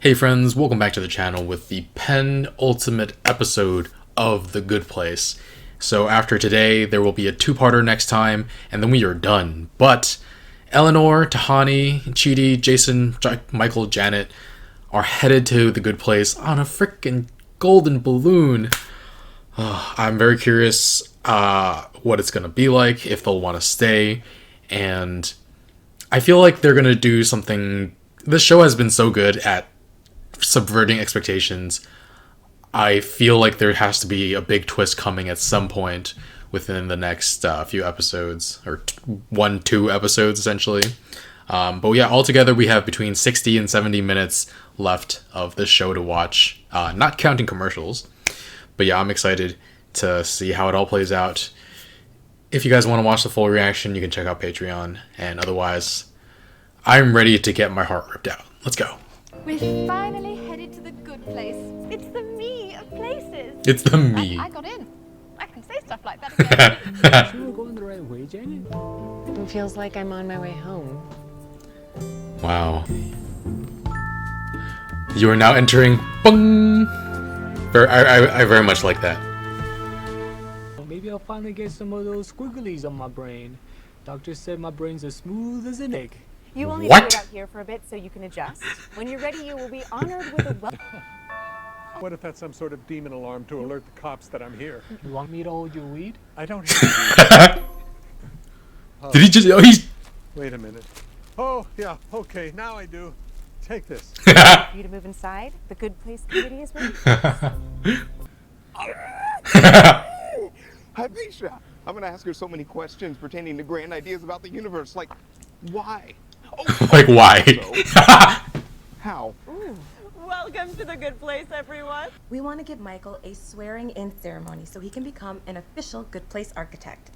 Hey friends, welcome back to the channel with the penultimate episode of The Good Place. So after today, there will be a two-parter next time, and then we are done. But Eleanor, Tahani, Chidi, Jason, Michael, Janet are headed to The Good Place on a freaking golden balloon. I'm very curious what it's going to be like, if they'll want to stay, and I feel like they're going to do something. This show has been so good at subverting expectations. I feel like there has to be a big twist coming at some point within the next few episodes, or 1-2 episodes essentially. But yeah, altogether we have between 60 and 70 minutes left of this show to watch, not counting commercials. But yeah, I'm excited to see how it all plays out. If you guys want to watch the full reaction, you can check out Patreon, and otherwise, I'm ready to get my heart ripped out. Let's go. We're finally headed to the good place. It's the me of places. It's the me. I got in. I can say stuff like that again. Sure we're going the right way, Janet? It feels like I'm on my way home. Wow. You are now entering. Bung! I very much like that. Well, maybe I'll finally get some of those squigglies on my brain. Doctor said my brain's as smooth as an egg. You only What? wait out here for a bit so you can adjust. When you're ready, you will be honored with a welcome. What if that's some sort of demon alarm to alert the cops that I'm here? You want me to hold your weed? I don't have to. Did he just? Oh, he's. Wait a minute. Oh, yeah, okay, now I do. Take this. For you to move inside. The Good Place Committee is ready. Hypatia! I'm gonna ask her so many questions pertaining to grand ideas about the universe, like, why? Like, why? How? Welcome to the Good Place, everyone. We want to give Michael a swearing-in ceremony so he can become an official Good Place architect.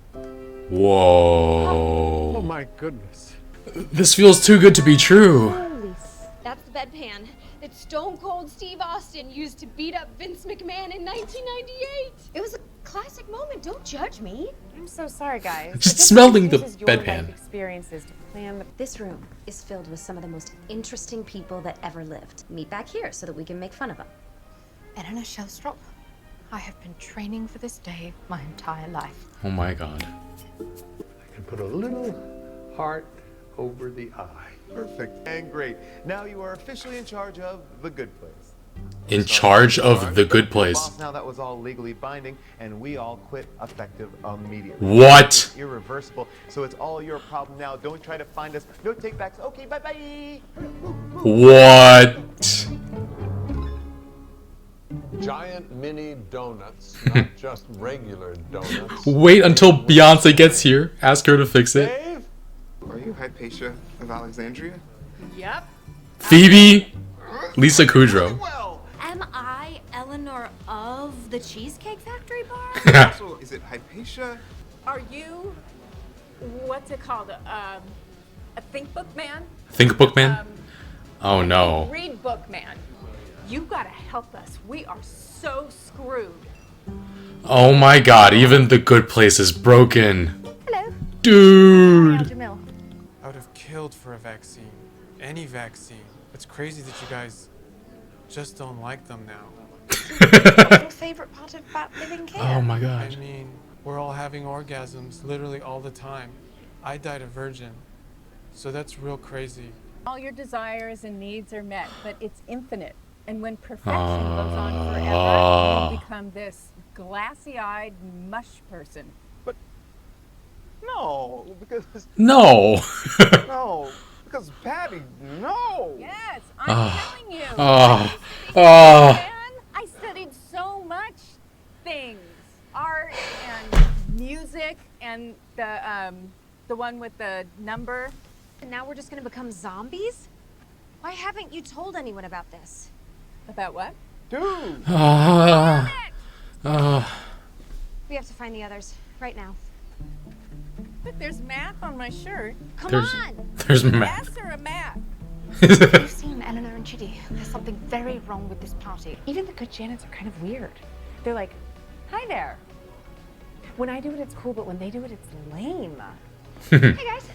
Whoa. Oh my goodness. This feels too good to be true. That's the bedpan that Stone Cold Steve Austin used to beat up Vince McMahon in 1998. It was a classic moment. Don't judge me. I'm so sorry, guys. Just The Good smelling Place the uses your bedpan. life experiences to plan the... This room is filled with some of the most interesting people that ever lived. Meet back here so that we can make fun of them. Eleanor Shellstrop, I have been training for this day my entire life. Oh my god. I can put a little heart over the eye. Perfect and great. Now you are officially in charge of the Good Place. In charge of The Good Place. Boss, now that was all legally binding, and we all quit effective immediately. What? It's irreversible, so it's all your problem now. Don't try to find us. No takebacks. Okay, bye-bye. What? Giant mini donuts, not just regular donuts. Wait until Beyonce gets here. Ask her to fix it. Dave? Are you Hypatia of Alexandria? Yep. Phoebe, Lisa Kudrow. Well, Am I Eleanor of the Cheesecake Factory bar? Also, is it Hypatia? Are you... what's it called? A think book man? Think Bookman? Oh no. Read book man. You gotta help us. We are so screwed. Oh my god, even The Good Place is broken. Hello. Dude. Jamil. I would have killed for a vaccine. Any vaccine. It's crazy that you guys just don't like them now. What's your favorite part about living here? Oh my I god. mean, we're all having orgasms literally all the time. I died a virgin. So that's real crazy. All your desires and needs are met, but it's infinite. And when perfection goes on forever, you become this glassy-eyed mush person. no, because No. no, because Patty, no. Yes, I'm telling you. Oh. Man, Oh. I studied so much things, art and music, and the one with the number. And now we're just gonna become zombies? Why haven't you told anyone about this? About what? Dude. We have to find the others right now. Look, there's math on my shirt. Come There's on! there's math. Yes or a math? You've seen Eleanor and Chidi. There's something very wrong with this party. Even the good Janets are kind of weird. They're like, hi there. When I do it, it's cool, but when they do it, it's lame.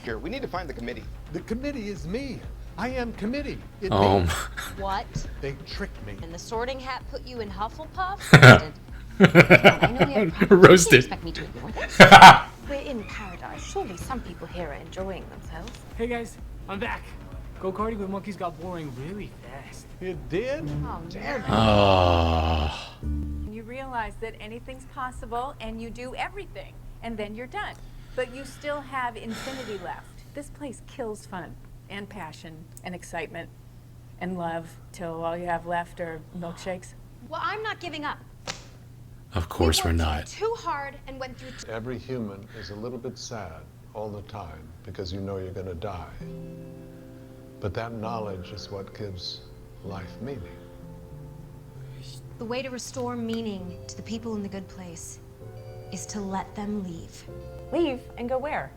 Here, we need to find the committee. The committee is me. I am committee. What? They tricked me. And the Sorting Hat put you in Hufflepuff? I know you have problems. Roasted. You can't expect me to ignore this. We're in paradise. Surely some people here are enjoying themselves. Hey guys, I'm back. Go-karting with monkeys got boring really fast. It did? Oh, damn. You realize that anything's possible and you do everything, and then you're done. But you still have infinity left. This place kills fun and passion and excitement and love till all you have left are milkshakes. Well, I'm not giving up. Of course we're not. Too hard and went through. Every human is a little bit sad all the time because you know you're going to die. But that knowledge is what gives life meaning. The way to restore meaning to the people in the good place is to let them leave. Leave and go where?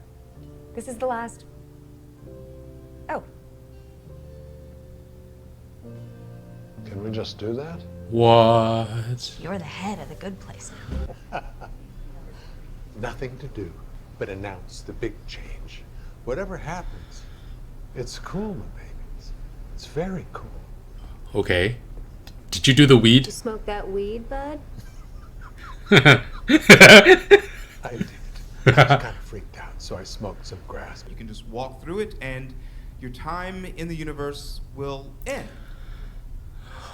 This is the last. Oh. Can we just do that? What? You're the head of the good place now. Nothing to do but announce the big change. Whatever happens, it's cool, my babies. It's very cool. Okay. Did you do the weed? You smoke that weed, bud? I did. I was kind of freaked out, so I smoked some grass. You can just walk through it and your time in the universe will end.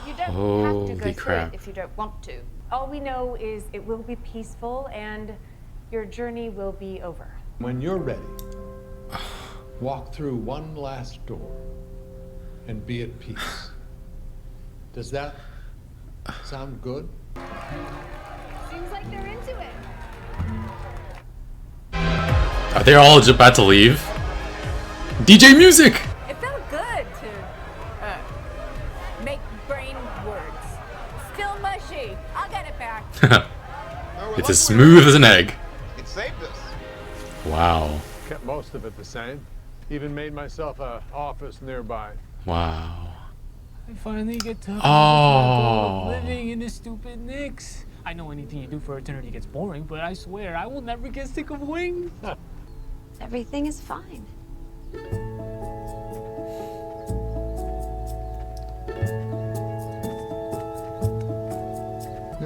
You don't have to Holy go through crap. it if you don't want to. All we know is it will be peaceful and your journey will be over. When you're ready, walk through one last door and be at peace. Does that sound good? Seems like they're into it. Are they all just about to leave? DJ music! It felt good to make brain words. Still mushy. I'll get it back. It's as smooth as an egg. It saved us. Wow. Kept most of it the same. Even made myself an office nearby. Wow. I finally get to Oh. living in this stupid Knicks. I know anything you do for eternity gets boring, but I swear I will never get sick of wings. Everything is fine. I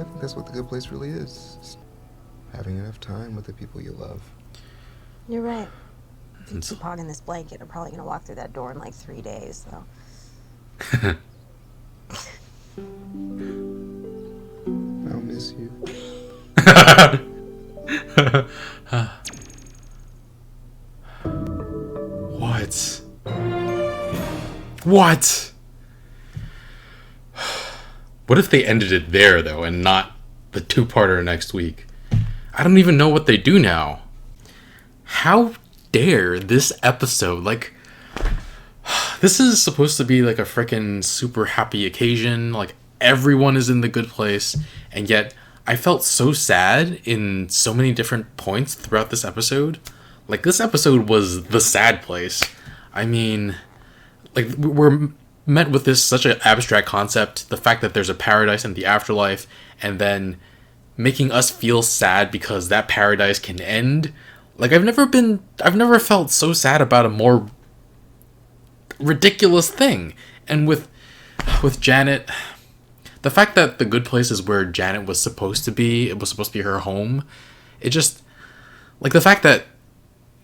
think that's what the good place really is. Just having enough time with the people you love. You're right. If you keep hogging this blanket, I'm probably gonna walk through that door in like 3 days, so. I'll miss you. What? What? What if they ended it there, though, and not the two-parter next week? I don't even know what they do now. How dare this episode, like, this is supposed to be like a freaking super happy occasion, like everyone is in the good place, and yet I felt so sad in so many different points throughout this episode. Like, this episode was the sad place. I mean, like, we're met with this such an abstract concept, the fact that there's a paradise and the afterlife, and then making us feel sad because that paradise can end. Like, I've never felt so sad about a more ridiculous thing. And with Janet, the fact that the good place is where Janet was supposed to be, it was supposed to be her home, it just, like, the fact that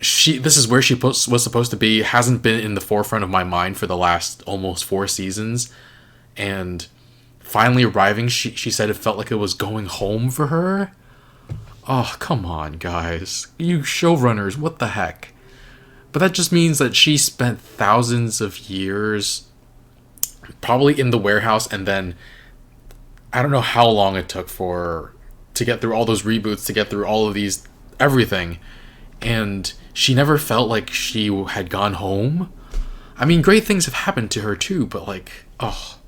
this is where she was supposed to be hasn't been in the forefront of my mind for the last almost 4 seasons. And finally arriving, she said it felt like it was going home for her. Oh, come on, guys. You showrunners, what the heck? But that just means that she spent thousands of years probably in the warehouse, and then I don't know how long it took to get through all those reboots, to get through all of these, everything. And she never felt like she had gone home. I mean, great things have happened to her too, but like, oh,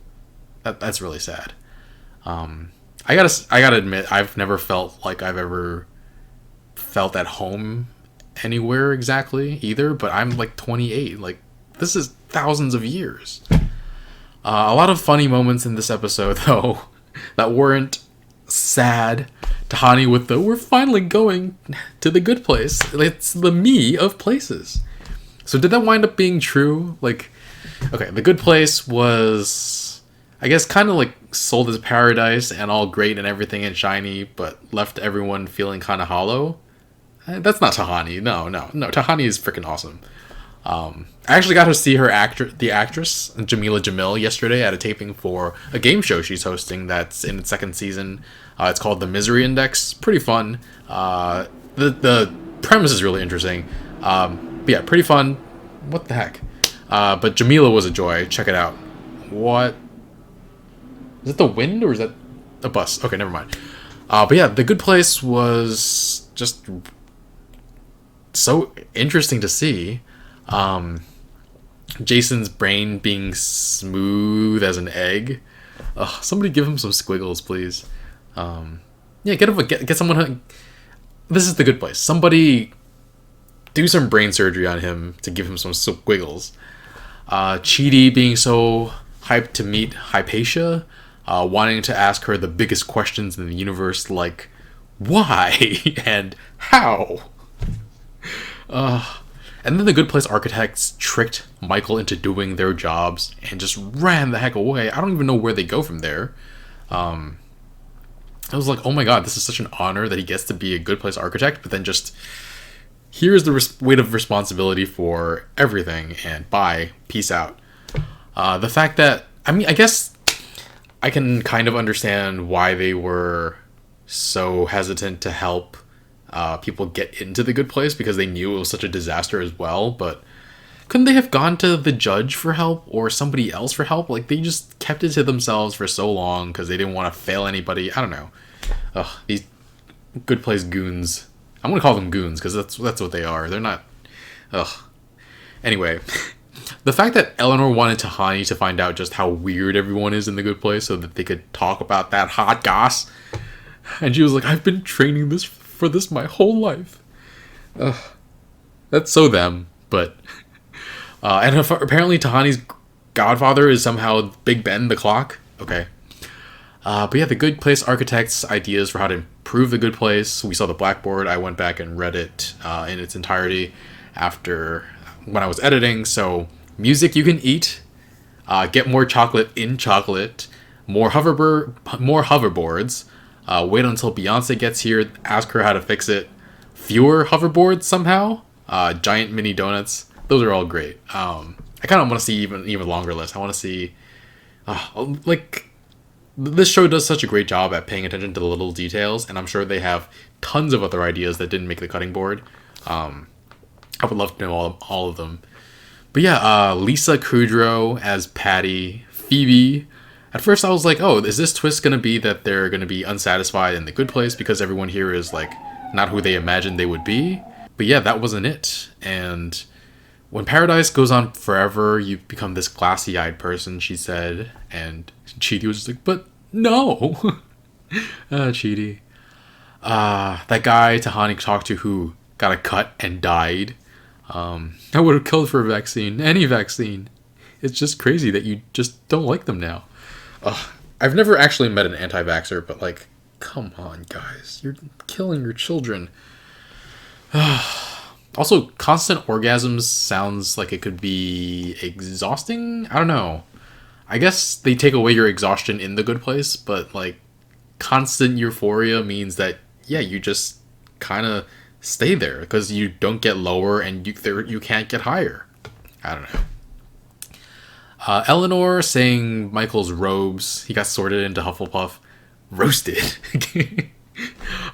that's really sad. I gotta admit, I've never felt like I've ever felt at home anywhere exactly either, but I'm like 28. Like, this is thousands of years. A lot of funny moments in this episode, though, that weren't sad. Tahani with the, we're finally going to the good place. It's the me of places. So did that wind up being true? Like, Okay, The Good Place was, I guess, kind of like sold as paradise and all great and everything and shiny, but left everyone feeling kind of hollow. That's not Tahani. No. Tahani is freaking awesome. I actually got to see the actress Jamila Jamil yesterday at a taping for a game show she's hosting that's in its second season. It's called The Misery Index. Pretty fun. The premise is really interesting. But yeah, pretty fun. What the heck? But Jamila was a joy. Check it out. What? Is it the wind or is that a bus? Okay, never mind. But yeah, The Good Place was just so interesting to see. Jason's brain being smooth as an egg. Somebody give him some squiggles, please. Yeah, get someone. This is The Good Place. Somebody do some brain surgery on him to give him some squiggles. Chidi being so hyped to meet Hypatia, wanting to ask her the biggest questions in the universe, like why and how. And then the Good Place architects tricked Michael into doing their jobs and just ran the heck away. I don't even know where they go from there. I was like, oh my god, this is such an honor that he gets to be a Good Place architect, but then just here's the weight of responsibility for everything, and bye, peace out. The fact that, I guess I can kind of understand why they were so hesitant to help people get into the Good Place, because they knew it was such a disaster as well. But couldn't they have gone to the judge for help or somebody else for help? Like, they just kept it to themselves for so long because they didn't want to fail anybody. I don't know. These Good Place goons. I'm gonna call them goons because that's what they are. They're not. Anyway, the fact that Eleanor wanted Tahani to find out just how weird everyone is in the Good Place so that they could talk about that hot goss, and she was like, "I've been training for this my whole life." That's so them. But and apparently Tahani's godfather is somehow Big Ben the clock. Okay. But yeah, the Good Place architects' ideas for how to improve the Good Place. We saw the blackboard. I went back and read it in its entirety when I was editing. So, music you can eat, get more chocolate in chocolate, more hoverboards, wait until Beyonce gets here, ask her how to fix it, fewer hoverboards somehow, giant mini donuts. Those are all great. I kind of want to see even longer list. I want to see, this show does such a great job at paying attention to the little details, and I'm sure they have tons of other ideas that didn't make the cutting board. I would love to know all of them. But yeah, Lisa Kudrow as Patty, Phoebe. At first I was like, oh, is this twist going to be that they're going to be unsatisfied in the Good Place because everyone here is like not who they imagined they would be? But yeah, that wasn't it. And when paradise goes on forever, you become this glassy-eyed person, she said. And Chidi was just like, but no. Chidi. That guy Tahani talked to who got a cut and died. I would have killed for a vaccine. Any vaccine. It's just crazy that you just don't like them now. I've never actually met an anti-vaxxer, but like, come on, guys. You're killing your children. Also, constant orgasms sounds like it could be exhausting? I don't know. I guess they take away your exhaustion in the Good Place, but like, constant euphoria means that, yeah, you just kind of stay there because you don't get lower and you can't get higher. I don't know. Eleanor saying Michael's robes, he got sorted into Hufflepuff, roasted.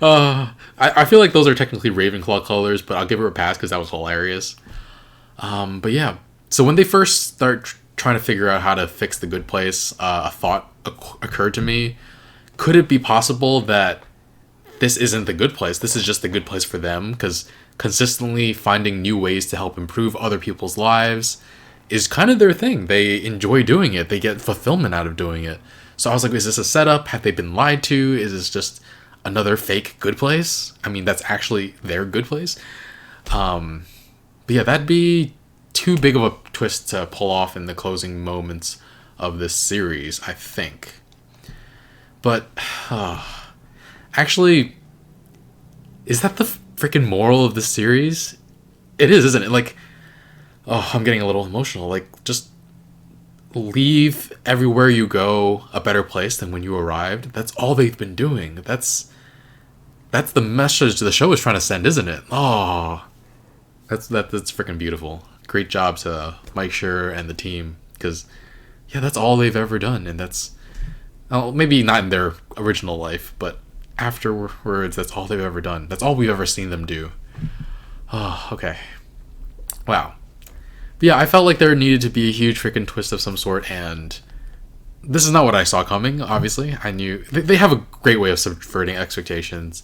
I feel like those are technically Ravenclaw colors, but I'll give her a pass because that was hilarious. But yeah, so when they first start trying to figure out how to fix the Good Place, a thought occurred to me. Could it be possible that this isn't the Good Place? This is just the Good Place for them, because consistently finding new ways to help improve other people's lives is kind of their thing. They enjoy doing it. They get fulfillment out of doing it. So I was like, is this a setup? Have they been lied to? Is this just another fake Good Place? I mean, that's actually their Good Place. But yeah, that'd be too big of a twist to pull off in the closing moments of this series, I think. But actually, is that the freaking moral of the series? It is, isn't it? Like, oh, I'm getting a little emotional. Like, just leave everywhere you go a better place than when you arrived. That's all they've been doing. That's the message the show is trying to send, isn't it? Oh, that's freaking beautiful. Great job to Mike Schur and the team, because yeah, that's all they've ever done, and that's, well, maybe not in their original life, but afterwards, that's all they've ever done. That's all we've ever seen them do. Oh, okay. Wow. But yeah, I felt like there needed to be a huge freaking twist of some sort, and this is not what I saw coming, obviously. I knew they have a great way of subverting expectations.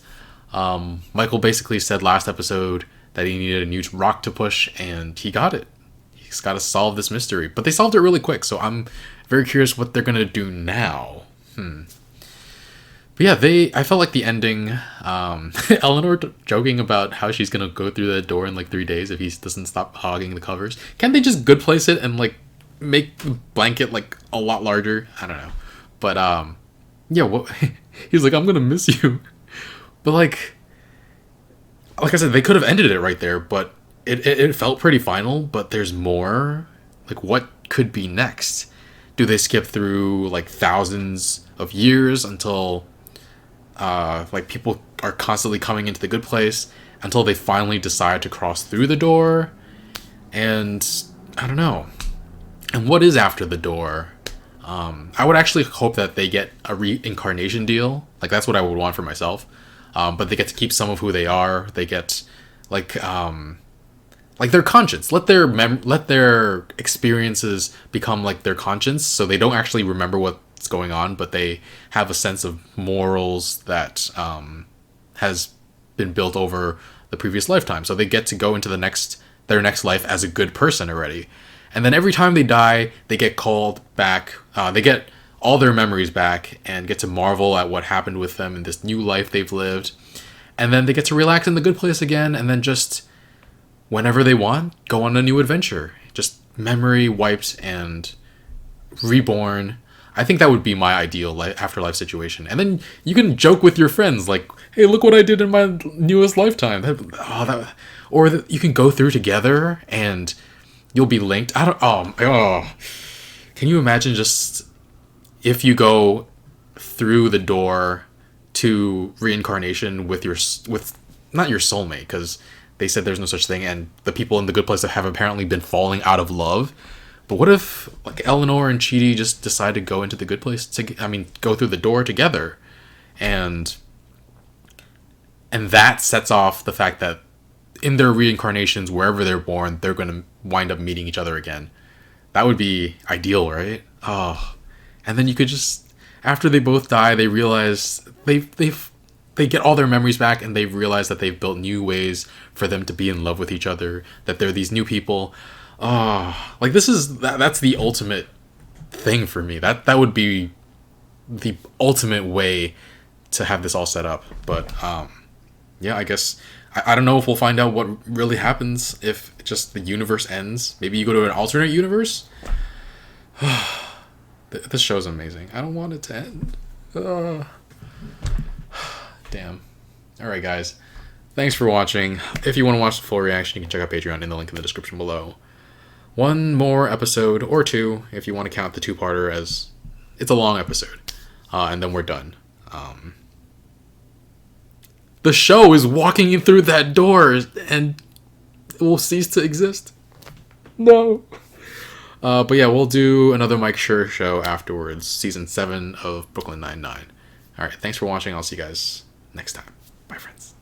Michael basically said last episode that he needed a new rock to push, and he got it. He's got to solve this mystery. But they solved it really quick, so I'm very curious what they're going to do now. But yeah, I felt like the ending, Eleanor joking about how she's going to go through the door in like 3 days if he doesn't stop hogging the covers. Can't they just good place it and like make the blanket like a lot larger? I don't know. But yeah, he's like, I'm going to miss you. But like I said, they could have ended it right there, but it felt pretty final, but there's more. Like, what could be next? Do they skip through like thousands of years until like people are constantly coming into the good place until they finally decide to cross through the door? And I don't know. And what is after the door? I would actually hope that they get a reincarnation deal. Like, that's what I would want for myself. But they get to keep some of who they are. They get like their conscience. Let their experiences become like their conscience, so they don't actually remember what's going on, but they have a sense of morals that has been built over the previous lifetime. So they get to go into their next life as a good person already. And then every time they die, they get called back. They get all their memories back and get to marvel at what happened with them in this new life they've lived. And then they get to relax in the good place again, and then just whenever they want, go on a new adventure. Just memory wiped and reborn. I think that would be my ideal afterlife situation. And then you can joke with your friends like, hey, look what I did in my newest lifetime. You can go through together and you'll be linked. Can you imagine just if you go through the door to reincarnation with not your soulmate, because they said there's no such thing, and the people in the good place have apparently been falling out of love. But what if like Eleanor and Chidi just decide to go into the good place go through the door together, and that sets off the fact that in their reincarnations, wherever they're born, they're going to wind up meeting each other again. That would be ideal, right? Oh, and then you could just, after they both die, they realize they get all their memories back, and they realize that they've built new ways for them to be in love with each other, that they're these new people. Oh, like that's the ultimate thing for me. That would be the ultimate way to have this all set up. But yeah, I guess I don't know if we'll find out what really happens if just the universe ends. Maybe you go to an alternate universe. This show's amazing. I don't want it to end. Damn. Alright, guys. Thanks for watching. If you want to watch the full reaction, you can check out Patreon in the link in the description below. One more episode, or two, if you want to count the two-parter as... It's a long episode. And then we're done. The show is walking you through that door, and it will cease to exist. No. But yeah, we'll do another Mike Schur show afterwards. Season 7 of Brooklyn Nine-Nine. Alright, thanks for watching. I'll see you guys next time. Bye, friends.